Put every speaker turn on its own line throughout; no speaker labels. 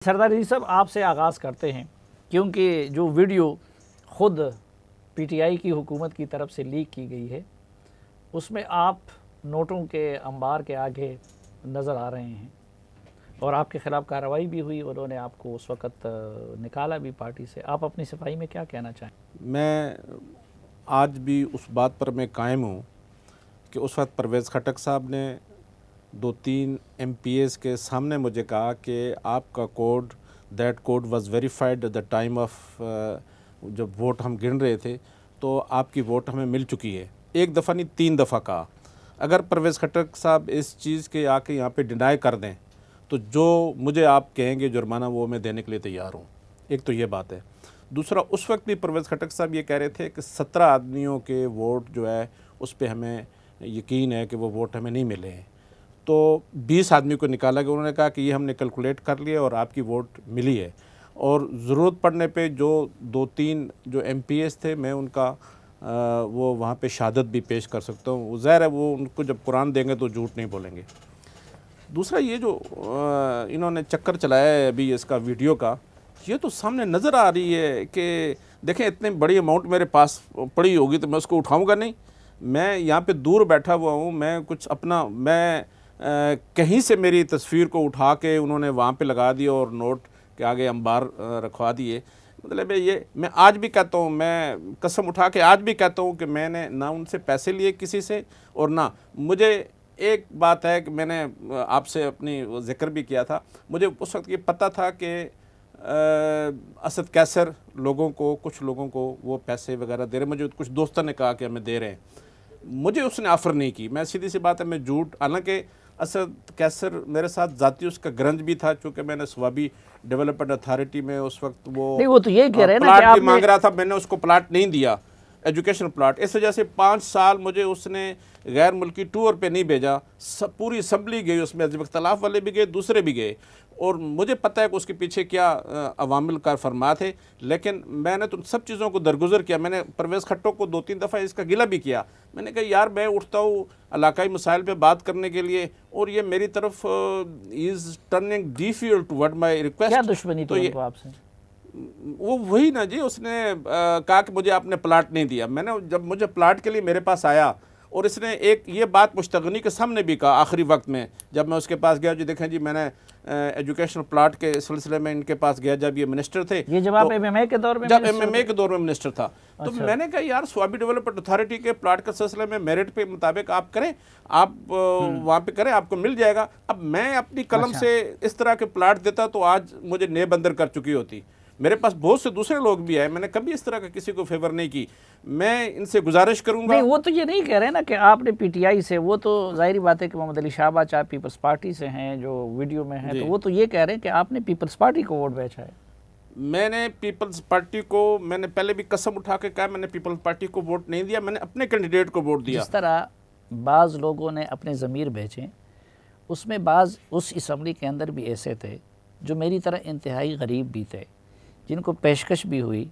سردار عزیز صاحب آپ سے آغاز کرتے ہیں کیونکہ جو ویڈیو خود پی ٹی آئی کی حکومت کی طرف سے لیک کی گئی ہے اس میں آپ نوٹوں کے انبار کے آگے نظر آ رہے ہیں اور آپ کے خلاف کارروائی بھی ہوئی، انہوں نے آپ کو اس وقت نکالا بھی پارٹی سے۔ آپ اپنی صفائی میں کیا کہنا چاہیں؟
میں آج بھی اس بات پر میں قائم ہوں کہ اس وقت پرویز خٹک صاحب نے 2-3 MPs کے سامنے مجھے کہا کہ آپ کا code that code was verified at the time of جب ووٹ ہم گن رہے تھے تو آپ کی ووٹ ہمیں مل چکی ہے۔ ایک دفعہ نہیں 3 دفعہ کہا۔ اگر پرویز خٹک صاحب اس چیز کے آ کے یہاں پہ ڈینائی کر دیں تو جو مجھے آپ کہیں گے جرمانہ وہ میں دینے کے لیے تیار ہوں۔ ایک تو یہ بات ہے۔ دوسرا، اس وقت بھی پرویز خٹک صاحب یہ کہہ رہے تھے کہ 17 آدمیوں کے ووٹ جو ہے اس پہ ہمیں یقین ہے کہ وہ ووٹ ہمیں نہیں ملے ہیں، تو 20 آدمی کو نکالا گیا۔ انہوں نے کہا کہ یہ ہم نے کیلکولیٹ کر لیا اور آپ کی ووٹ ملی ہے، اور ضرورت پڑنے پہ جو 2-3 جو MPs تھے میں ان کا وہ وہاں پہ شہادت بھی پیش کر سکتا ہوں۔ ظاہر ہے وہ ان کو جب قرآن دیں گے تو جھوٹ نہیں بولیں گے۔ دوسرا، یہ جو انہوں نے چکر چلایا ہے ابھی اس کا ویڈیو کا، یہ تو سامنے نظر آ رہی ہے کہ دیکھیں اتنے بڑی اماؤنٹ میرے پاس پڑی ہوگی تو میں اس کو اٹھاؤں گا نہیں۔ میں یہاں پہ دور بیٹھا ہوا ہوں، میں کچھ اپنا میں کہیں سے میری تصویر کو اٹھا کے انہوں نے وہاں پہ لگا دیا اور نوٹ کے آگے انبار رکھوا دیے۔ مطلب یہ میں آج بھی کہتا ہوں، میں قسم اٹھا کے آج بھی کہتا ہوں کہ میں نے نہ ان سے پیسے لیے کسی سے، اور نہ مجھے ایک بات ہے کہ میں نے آپ سے اپنی ذکر بھی کیا تھا، مجھے اس وقت یہ پتہ تھا کہ اسد کیسر کچھ لوگوں کو وہ پیسے وغیرہ دے رہے ہیں۔ مجھے کچھ دوستوں نے کہا کہ ہمیں دے رہے ہیں، مجھے اس نے آفر نہیں کی۔ میں سیدھی سی بات ہے، میں جھوٹ، حالانکہ اسد کیسر میرے ساتھ ذاتی اس کا گرنج بھی تھا، چونکہ میں نے سوابی ڈیولپمنٹ اتھارٹی میں اس وقت
وہ تو یہ کہہ رہے ہیں نا کہ
پلاٹ بھی مانگ رہا تھا، میں نے اس کو پلاٹ نہیں دیا، ایجوکیشن پلاٹ۔ اس وجہ سے 5 سال مجھے اس نے غیر ملکی ٹور پہ نہیں بھیجا۔ پوری اسمبلی گئی، اس میں حزب اختلاف والے بھی گئے، دوسرے بھی گئے، اور مجھے پتہ ہے کہ اس کے پیچھے کیا عوامل کار فرما تھے، لیکن میں نے تو سب چیزوں کو درگزر کیا۔ میں نے پرویز خٹک کو 2-3 دفعہ اس کا گلہ بھی کیا۔ میں نے کہا یار میں اٹھتا ہوں علاقائی مسائل پہ بات کرنے کے لیے، اور یہ میری طرف is turning deaf ear toward my request.
کیا دشمنی تو ان کو آپ سے؟
وہی نا جی، اس نے کہا کہ مجھے آپ نے پلاٹ نہیں دیا۔ میں نے جب مجھے پلاٹ کے لیے میرے پاس آیا، اور اس نے ایک یہ بات مشتغنی کے سامنے بھی کہا آخری وقت میں، جب میں اس کے پاس گیا، جی دیکھیں جی میں نے ایجوکیشن پلاٹ کے سلسلے میں ان کے پاس گیا جب یہ منسٹر تھے،
یہ جب آپ MMA کے دور میں
جب MMA کے دور میں منسٹر تھا، تو میں نے کہا یار سوابی ڈیولپمنٹ اتھارٹی کے پلاٹ کے سلسلے میں میرٹ پہ مطابق آپ کریں، آپ وہاں پہ کریں، آپ کو مل جائے گا۔ اب میں اپنی قلم سے اس طرح کے پلاٹ دیتا تو آج مجھے نیب اندر کر چکی ہوتی۔ میرے پاس بہت سے دوسرے لوگ بھی آئے، میں نے کبھی اس طرح کا کسی کو فیور نہیں کی۔ میں ان سے گزارش کروں گا،
نہیں وہ تو یہ نہیں کہہ رہے نا کہ آپ نے PTI سے، وہ تو ظاہری بات ہے کہ محمد علی شعبہ چاہے پیپلز پارٹی سے ہیں جو ویڈیو میں ہیں، تو وہ تو یہ کہہ رہے ہیں کہ آپ نے پیپلز پارٹی کو ووٹ بیچا ہے۔
میں نے پیپلز پارٹی کو، میں نے پہلے بھی قسم اٹھا کے کہا میں نے پیپلز پارٹی کو ووٹ نہیں دیا، میں نے اپنے کینڈیڈیٹ کو ووٹ دیا۔
جس طرح بعض لوگوں نے اپنے ضمیر بیچے، اس میں بعض اس اسمبلی کے اندر بھی ایسے تھے جو میری طرح انتہائی غریب بھی تھے، جن کو پیشکش بھی ہوئی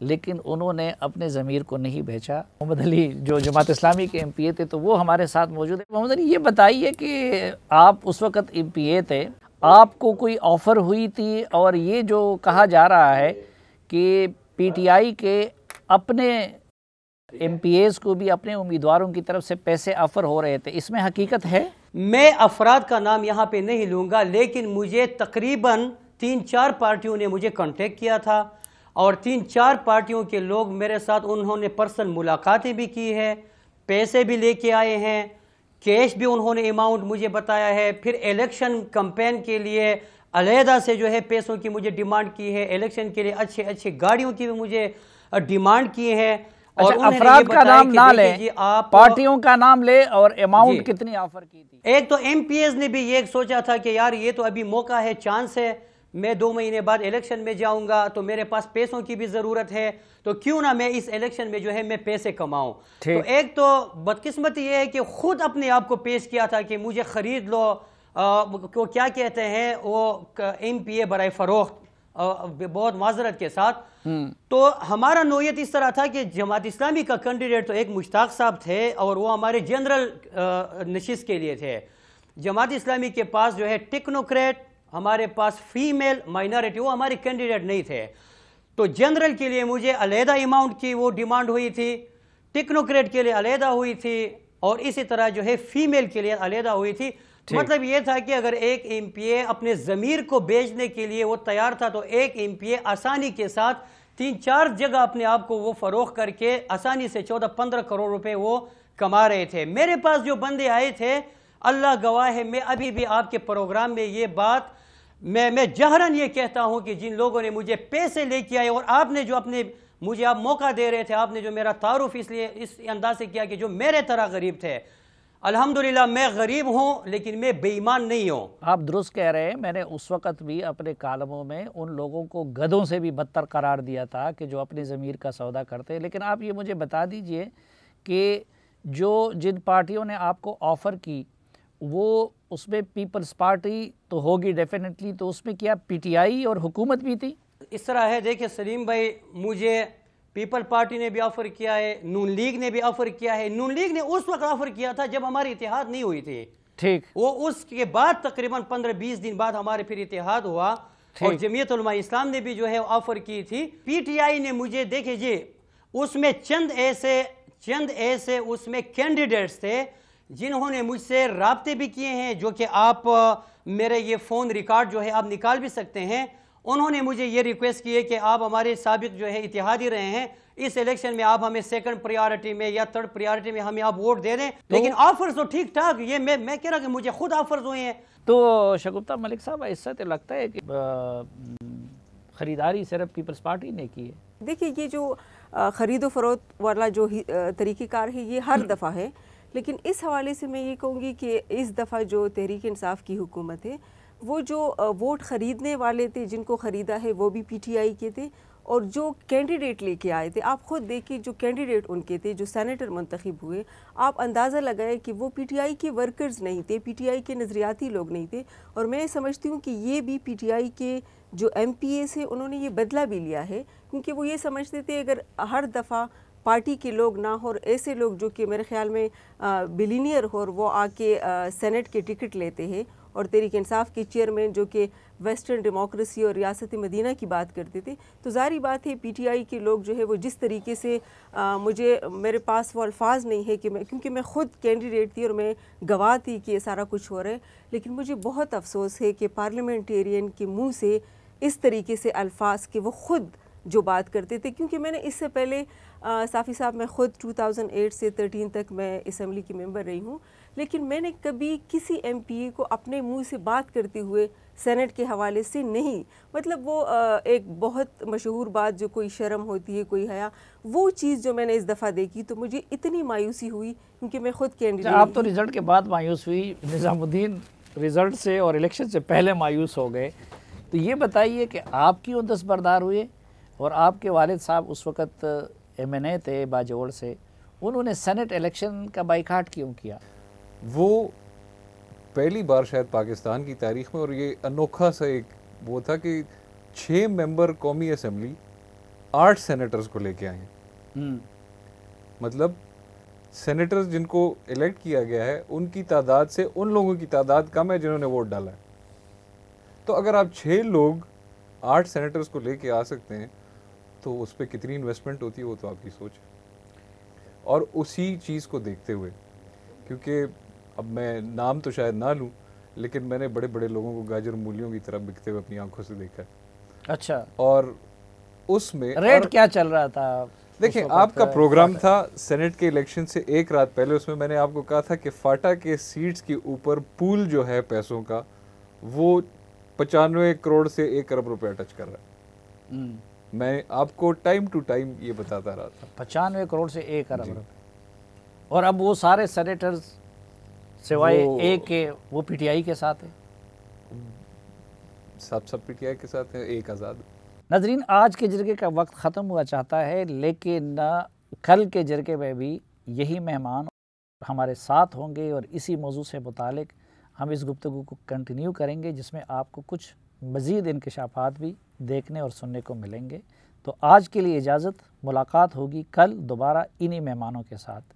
لیکن انہوں نے اپنے ضمیر کو نہیں بیچا۔ محمد علی جو جماعت اسلامی کے MPA تھے تو وہ ہمارے ساتھ موجود ہیں۔ محمد علی یہ بتائیے کہ آپ اس وقت MPA تھے، آپ کو کوئی آفر ہوئی تھی، اور یہ جو کہا جا رہا ہے کہ PTI کے اپنے MPAs کو بھی اپنے امیدواروں کی طرف سے پیسے آفر ہو رہے تھے، اس میں حقیقت ہے؟
میں افراد کا نام یہاں پہ نہیں لوں گا، لیکن مجھے تقریباً 3-4 پارٹیوں نے مجھے کانٹیکٹ کیا تھا، اور 3-4 پارٹیوں کے لوگ میرے ساتھ انہوں نے پرسنل ملاقاتیں بھی کی ہے، پیسے بھی لے کے آئے ہیں، کیش بھی انہوں نے اماؤنٹ مجھے بتایا ہے۔ پھر الیکشن کمپین کے لیے علیحدہ سے جو ہے پیسوں کی مجھے ڈیمانڈ کی ہے، الیکشن کے لیے اچھے گاڑیوں کی بھی مجھے ڈیمانڈ کی ہے۔ اور
افراد کا نام نہ لیں، پارٹیوں کا نام لے، اور اماؤنٹ کتنی آفر کی تھی؟
ایک تو MPs نے بھی یہ سوچا تھا کہ یار یہ تو ابھی موقع ہے، چانس ہے، میں 2 مہینے بعد الیکشن میں جاؤں گا تو میرے پاس پیسوں کی بھی ضرورت ہے، تو کیوں نہ میں اس الیکشن میں جو ہے میں پیسے کماؤں۔ تو ایک تو بدقسمتی یہ ہے کہ خود اپنے آپ کو پیش کیا تھا کہ مجھے خرید لو، وہ کیا کہتے ہیں وہ MPA برائے فروخت، بہت معذرت کے ساتھ۔ تو ہمارا نوعیت اس طرح تھا کہ جماعت اسلامی کا کینڈیڈیٹ تو ایک مشتاق صاحب تھے، اور وہ ہمارے جنرل نشست کے لیے تھے۔ جماعت اسلامی کے پاس جو ہے ٹیکنوکریٹ ہمارے پاس فیمیل مائنارٹی وہ ہمارے کینڈیڈیٹ نہیں تھے، تو جنرل کے لیے مجھے علیحدہ اماؤنٹ کی وہ ڈیمانڈ ہوئی تھی، ٹیکنوکریٹ کے لیے علیحدہ ہوئی تھی، اور اسی طرح جو ہے فیمیل کے لیے علیحدہ ہوئی تھی۔ مطلب یہ تھا کہ اگر ایک ایم پی اے اپنے ضمیر کو بیچنے کے لیے وہ تیار تھا تو ایک ایم پی اے آسانی کے ساتھ 3-4 جگہ اپنے آپ کو وہ فروخت کر کے آسانی سے 14-15 کروڑ روپے وہ کما رہے تھے۔ میرے پاس جو بندے آئے تھے، اللہ گواہ ہے، میں ابھی بھی آپ کے پروگرام میں یہ بات میں جہراً یہ کہتا ہوں کہ جن لوگوں نے مجھے پیسے لے کے آئے، اور آپ نے جو مجھے آپ موقع دے رہے تھے، آپ نے جو میرا تعارف اس انداز سے کیا کہ جو میرے طرح غریب تھے، الحمدللہ میں غریب ہوں لیکن میں بے ایمان نہیں ہوں۔
آپ درست کہہ رہے ہیں، میں نے اس وقت بھی اپنے کالموں میں ان لوگوں کو گدھوں سے بھی بدتر قرار دیا تھا کہ جو اپنی ضمیر کا سودا کرتے، لیکن آپ یہ مجھے بتا دیجئے کہ جن پارٹیوں نے آپ کو آفر کی وہ اس میں پیپلز پارٹی تو ہوگی ڈیفینیٹلی، تو اس میں کیا پی ٹی آئی اور حکومت بھی تھی؟
اس طرح ہے، دیکھیں سلیم بھائی، مجھے پیپل پارٹی نے بھی آفر کیا ہے، نون لیگ نے بھی آفر کیا ہے۔ نون لیگ نے اس وقت آفر کیا تھا جب ہماری اتحاد نہیں ہوئی تھی،
ٹھیک،
وہ اس کے بعد تقریباً 15-20 دن بعد ہمارے پھر اتحاد ہوا، اور جمعیت علماء اسلام نے بھی جو ہے آفر کی تھی۔ پی ٹی آئی نے مجھے، دیکھیں جی، اس میں چند ایسے اس میں کینڈیڈیٹس تھے جنہوں نے مجھ سے رابطے بھی کیے ہیں، جو کہ آپ میرے یہ فون ریکارڈ جو ہے آپ نکال بھی سکتے ہیں۔ انہوں نے مجھے یہ ریکویسٹ کی ہے کہ آپ ہمارے سابق جو ہے اتحادی رہے ہیں، اس الیکشن میں آپ ہمیں سیکنڈ پریارٹی میں یا تھرڈ پریارٹی میں ہمیں آپ ووٹ دے دیں، لیکن آفرز تو ٹھیک ٹھاک، یہ میں کہہ رہا کہ مجھے خود آفرز ہوئے ہیں۔
تو شگفتہ ملک صاحب، اس سے لگتا ہے کہ خریداری صرف پیپلز پارٹی نے کی ہے؟
دیکھیے، یہ جو خرید و فروخت والا جو طریقہ کار ہے یہ ہر دفعہ ہے، لیکن اس حوالے سے میں یہ کہوں گی کہ اس دفعہ جو تحریک انصاف کی حکومت ہے، وہ جو ووٹ خریدنے والے تھے، جن کو خریدا ہے وہ بھی پی ٹی آئی کے تھے، اور جو کینڈیڈیٹ لے کے آئے تھے، آپ خود دیکھیں جو کینڈیڈیٹ ان کے تھے، جو سینیٹر منتخب ہوئے، آپ اندازہ لگائیں کہ وہ پی ٹی آئی کے ورکرز نہیں تھے، پی ٹی آئی کے نظریاتی لوگ نہیں تھے، اور میں سمجھتی ہوں کہ یہ بھی پی ٹی آئی کے جو ایم پی اے سے انہوں نے یہ بدلہ بھی لیا ہے، کیونکہ وہ یہ سمجھتے تھے اگر ہر دفعہ پارٹی کے لوگ نہ ہو اور ایسے لوگ جو کہ میرے خیال میں بلینئر ہو، وہ آ کے سینٹ کے ٹکٹ لیتے ہیں، اور تحریک انصاف کے چیئرمین جو کہ ویسٹرن ڈیموکریسی اور ریاست مدینہ کی بات کرتے تھے، تو ظاہری بات ہے پی ٹی آئی کے لوگ جو ہے وہ جس طریقے سے میرے پاس وہ الفاظ نہیں ہے کہ کیونکہ میں خود کینڈیڈیٹ تھی اور میں گواہ تھی کہ یہ سارا کچھ ہو رہا ہے، لیکن مجھے بہت افسوس ہے کہ پارلیمنٹیرین کے منہ سے اس طریقے سے الفاظ کہ وہ خود جو بات کرتے تھے، کیونکہ میں نے اس سے پہلے صافی صاحب، میں خود 2008 سے 13 تک میں اسمبلی کی ممبر رہی ہوں، لیکن میں نے کبھی کسی ایم پی اے کو اپنے منہ سے بات کرتے ہوئے سینٹ کے حوالے سے نہیں، مطلب وہ ایک بہت مشہور بات جو کوئی شرم ہوتی ہے، کوئی حیا، وہ چیز جو میں نے اس دفعہ دیکھی تو مجھے اتنی مایوسی ہوئی، کیونکہ میں خود کینڈیڈیٹ۔
آپ تو رزلٹ کے بعد مایوس ہوئی، نظام الدین رزلٹ سے اور الیکشن سے پہلے مایوس ہو گئے، تو یہ بتائیے کہ آپ کیوں دستبردار ہوئے، اور آپ کے والد صاحب اس وقت ایم این اے تھے باجوڑ سے، انہوں نے سینٹ الیکشن کا بائیکاٹ کیوں کیا؟
وہ پہلی بار شاید پاکستان کی تاریخ میں، اور یہ انوکھا سا ایک وہ تھا کہ 6 ممبر قومی اسمبلی 8 سینیٹرز کو لے کے آئے ہیں، مطلب سینیٹرز جن کو الیکٹ کیا گیا ہے ان کی تعداد سے ان لوگوں کی تعداد کم ہے جنہوں نے ووٹ ڈالا ہے، تو اگر آپ 6 لوگ 8 سینیٹرز کو لے کے آ سکتے ہیں تو اس پہ کتنی انویسٹمنٹ ہوتی ہے وہ تو آپ کی سوچ ہے۔ اور اسی چیز کو دیکھتے ہوئے، کیونکہ اب میں نام تو شاید نہ لوں، لیکن میں نے بڑے بڑے لوگوں کو گاجر مولیوں کی طرح بکتے ہوئے اپنی آنکھوں سے دیکھا ہے۔
اچھا،
اور اس میں
ریٹ کیا چل رہا تھا؟
دیکھیں، آپ کا پروگرام تھا سینٹ کے الیکشن سے ایک رات پہلے، اس میں نے آپ کو کہا تھا کہ فاٹا کے سیٹس کے اوپر پول جو ہے پیسوں کا وہ 95 کروڑ سے 1 ارب روپے ٹچ کر رہا ہے۔ میں آپ کو ٹائم ٹو ٹائم یہ بتاتا رہا تھا،
95 کروڑ سے 1 ارب روپے، اور اب وہ سارے سینیٹرز سوائے ایک کے وہ پی ٹی آئی کے ساتھ ہیں،
سب پی ٹی آئی کے ساتھ ہیں، ایک آزاد۔
ناظرین، آج کے جرگے کا وقت ختم ہوا چاہتا ہے، لیکن کل کے جرگے میں بھی یہی مہمان ہمارے ساتھ ہوں گے، اور اسی موضوع سے متعلق ہم اس گفتگو کو کنٹینیو کریں گے، جس میں آپ کو کچھ مزید انکشافات بھی دیکھنے اور سننے کو ملیں گے۔ تو آج کے لیے اجازت، ملاقات ہوگی کل دوبارہ انہی مہمانوں کے ساتھ۔